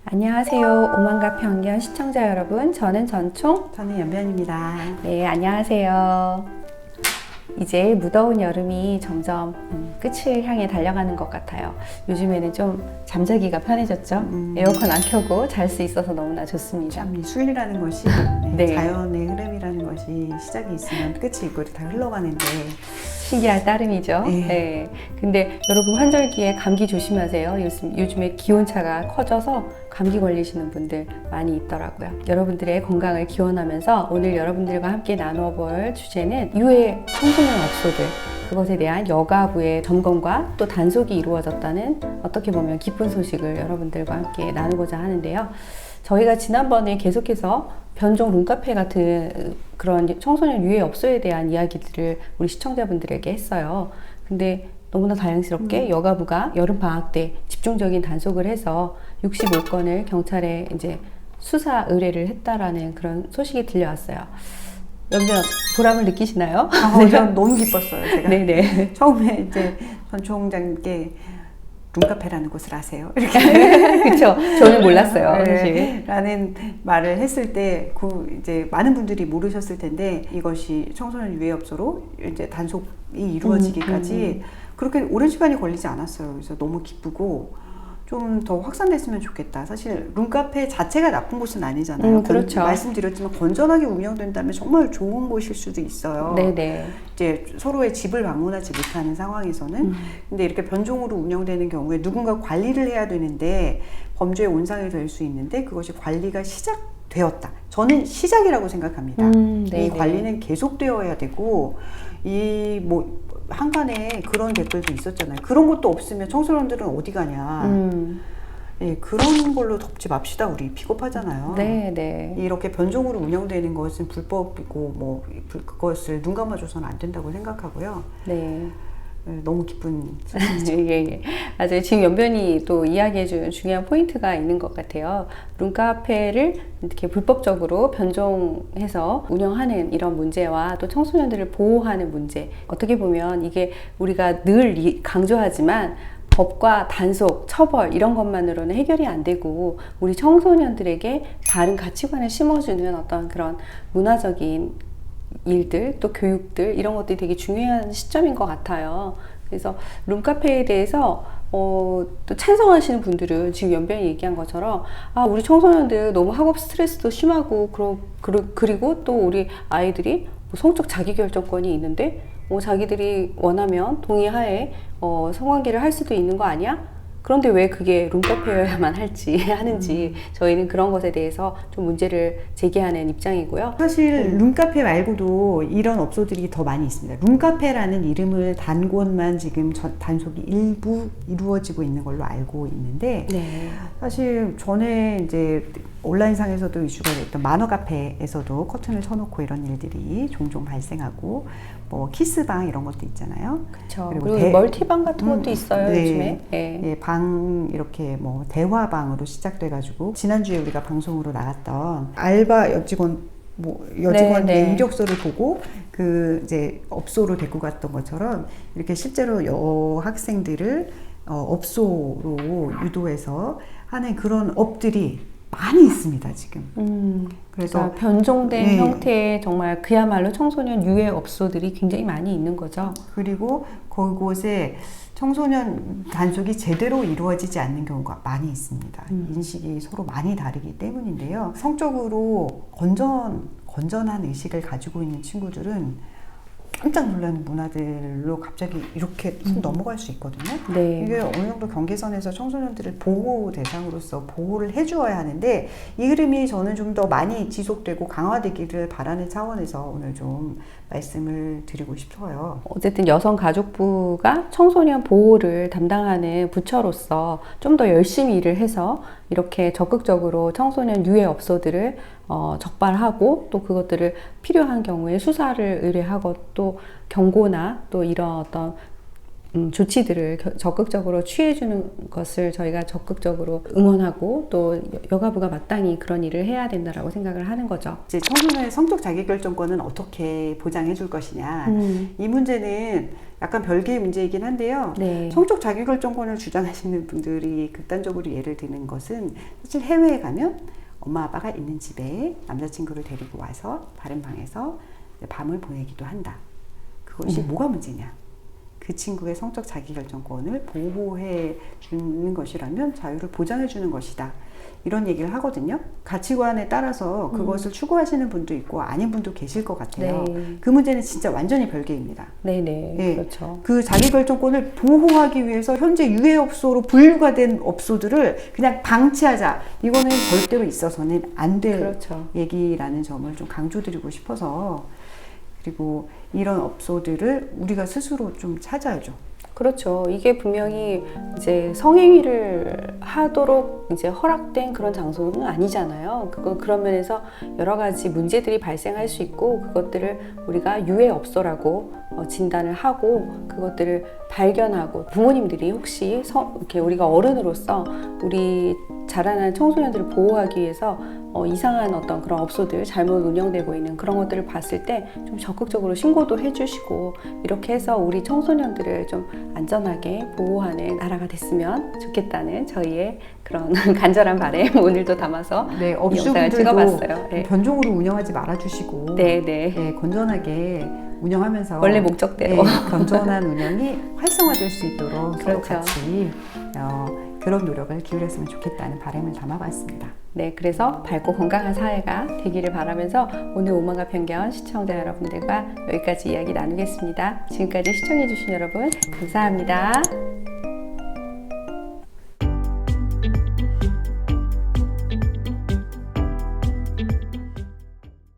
안녕하세요. 오만과 편견 시청자 여러분, 저는 전총. 저는 연변입니다. 네, 안녕하세요. 이제 무더운 여름이 점점 끝을 향해 달려가는 것 같아요. 요즘에는 좀 잠자기가 편해졌죠. 에어컨 안 켜고 잘 수 있어서 너무나 좋습니다. 참, 이 순리라는 것이 네. 자연의 흐름이라는 것이 시작이 있으면 끝이 있고 다 흘러가는데 신기할 따름이죠. 네. 네. 근데 여러분 환절기에 감기 조심하세요. 요즘에 기온차가 커져서 감기 걸리시는 분들 많이 있더라고요. 여러분들의 건강을 기원하면서 오늘 여러분들과 함께 나눠볼 주제는 유해 청소년 업소들, 그것에 대한 여가부의 점검과 또 단속이 이루어졌다는 어떻게 보면 기쁜 소식을 여러분들과 함께 나누고자 하는데요. 저희가 지난번에 계속해서 변종 룸카페 같은 그런 청소년 유해 업소에 대한 이야기들을 우리 시청자분들에게 했어요. 근데 너무나 다행스럽게 여가부가 여름방학 때 집중적인 단속을 해서 65건을 경찰에 이제 수사 의뢰를 했다라는 그런 소식이 들려왔어요. 연변 보람을 느끼시나요? 전 너무 기뻤어요. 제가 네네. 처음에 이제 전 총장님께 룸카페라는 곳을 아세요? 이렇게 그렇죠. 저는 몰랐어요. 사실. 네, 라는 말을 했을 때 이제 많은 분들이 모르셨을 텐데 이것이 청소년 유해업소로 이제 단속이 이루어지기까지 그렇게 오랜 시간이 걸리지 않았어요. 그래서 너무 기쁘고 좀 더 확산됐으면 좋겠다. 사실 룸카페 자체가 나쁜 곳은 아니잖아요. 그렇죠. 말씀드렸지만 건전하게 운영된다면 정말 좋은 곳일 수도 있어요. 네네. 이제 서로의 집을 방문하지 못하는 상황에서는 근데 이렇게 변종으로 운영되는 경우에 누군가 관리를 해야 되는데 범죄의 온상이 될 수 있는데 그것이 관리가 시작되었다. 저는 시작이라고 생각합니다. 이 관리는 계속되어야 되고 한간에 그런 댓글도 있었잖아요. 그런 것도 없으면 청소년들은 어디 가냐. 예, 그런 걸로 덮지 맙시다. 우리 비겁하잖아요. 네. 이렇게 변종으로 운영되는 것은 불법이고 그것을 눈 감아줘서는 안 된다고 생각하고요. 네. 너무 기쁜 예. 맞아요. 지금 연변이 또 이야기해준 중요한 포인트가 있는 것 같아요. 룸카페를 이렇게 불법적으로 변종해서 운영하는 이런 문제와 또 청소년들을 보호하는 문제. 어떻게 보면 이게 우리가 늘 강조하지만 법과 단속, 처벌 이런 것만으로는 해결이 안 되고 우리 청소년들에게 바른 가치관을 심어주는 어떤 그런 문화적인 일들, 또 교육들 이런 것들이 되게 중요한 시점인 것 같아요. 그래서 룸카페에 대해서 또 찬성하시는 분들은 지금 연변이 얘기한 것처럼 우리 청소년들 너무 학업 스트레스도 심하고 그리고 또 우리 아이들이 성적 자기결정권이 있는데 자기들이 원하면 동의하에 성관계를 할 수도 있는 거 아니야? 그런데 왜 그게 룸카페여야만 하는지 저희는 그런 것에 대해서 좀 문제를 제기하는 입장이고요. 사실 룸카페 말고도 이런 업소들이 더 많이 있습니다. 룸카페라는 이름을 단 곳만 지금 단속이 일부 이루어지고 있는 걸로 알고 있는데 사실 전에 이제 온라인상에서도 이슈가 됐던 만화카페에서도 커튼을 쳐놓고 이런 일들이 종종 발생하고 키스방 이런 것도 있잖아요. 그렇죠. 그리고 멀티방 같은 것도 있어요. 요즘에. 네, 방 이렇게 대화방으로 시작돼가지고 지난주에 우리가 방송으로 나갔던 알바 여직원 여직원의 이력서를 보고 이제 업소로 데리고 갔던 것처럼 이렇게 실제로 여학생들을 업소로 유도해서 하는 그런 업들이 많이 있습니다, 지금. 그래서 변종된 형태의 정말 그야말로 청소년 유해 업소들이 굉장히 많이 있는 거죠. 그리고 그곳에 청소년 단속이 제대로 이루어지지 않는 경우가 많이 있습니다. 인식이 서로 많이 다르기 때문인데요. 성적으로 건전한 의식을 가지고 있는 친구들은 깜짝 놀라는 문화들로 갑자기 이렇게 넘어갈 수 있거든요. 이게 어느 정도 경계선에서 청소년들을 보호 대상으로서 보호를 해주어야 하는데 이 흐름이 저는 좀 더 많이 지속되고 강화되기를 바라는 차원에서 오늘 좀 말씀을 드리고 싶어요. 어쨌든 여성가족부가 청소년 보호를 담당하는 부처로서 좀 더 열심히 일을 해서 이렇게 적극적으로 청소년 유해 업소들을 적발하고 또 그것들을 필요한 경우에 수사를 의뢰하고 또 경고나 또 이런 어떤 조치들을 적극적으로 취해주는 것을 저희가 적극적으로 응원하고 또 여가부가 마땅히 그런 일을 해야 된다라고 생각을 하는 거죠. 이제 청소년의 성적 자기결정권은 어떻게 보장해 줄 것이냐. 이 문제는 약간 별개의 문제이긴 한데요. 네. 성적 자기결정권을 주장하시는 분들이 극단적으로 예를 드는 것은 사실 해외에 가면 엄마 아빠가 있는 집에 남자친구를 데리고 와서 다른 방에서 밤을 보내기도 한다. 그것이 뭐가 문제냐? 그 친구의 성적 자기결정권을 보호해 주는 것이라면 자유를 보장해 주는 것이다. 이런 얘기를 하거든요. 가치관에 따라서 그것을 추구하시는 분도 있고 아닌 분도 계실 것 같아요. 네. 그 문제는 진짜 완전히 별개입니다. 네네. 네. 그렇죠. 그 자기결정권을 보호하기 위해서 현재 유해업소로 분류가 된 업소들을 그냥 방치하자. 이거는 절대로 있어서는 안 될 그렇죠. 얘기라는 점을 좀 강조드리고 싶어서 그리고 이런 업소들을 우리가 스스로 좀 찾아야죠. 그렇죠. 이게 분명히 이제 성행위를 하도록 이제 허락된 그런 장소는 아니잖아요. 그런 면에서 여러 가지 문제들이 발생할 수 있고 그것들을 우리가 유해업소라고 진단을 하고 그것들을 발견하고 부모님들이 혹시 이렇게 우리가 어른으로서 우리 자라난 청소년들을 보호하기 위해서 이상한 어떤 그런 업소들 잘못 운영되고 있는 그런 것들을 봤을 때 좀 적극적으로 신고도 해주시고 이렇게 해서 우리 청소년들을 좀 안전하게 보호하는 나라가 됐으면 좋겠다는 저희의 그런 간절한 바람 오늘도 담아서 네, 이 영상을 업주분들도 찍어봤어요. 네. 변종으로 운영하지 말아주시고 네. 건전하게 운영하면서 원래 목적대로. 건전한 운영이 활성화될 수 있도록 서로 그렇죠. 같이 그런 노력을 기울였으면 좋겠다는 바람을 담아봤습니다. 네, 그래서 밝고 건강한 사회가 되기를 바라면서 오늘 오만과 편견 시청자 여러분들과 여기까지 이야기 나누겠습니다. 지금까지 시청해주신 여러분 감사합니다.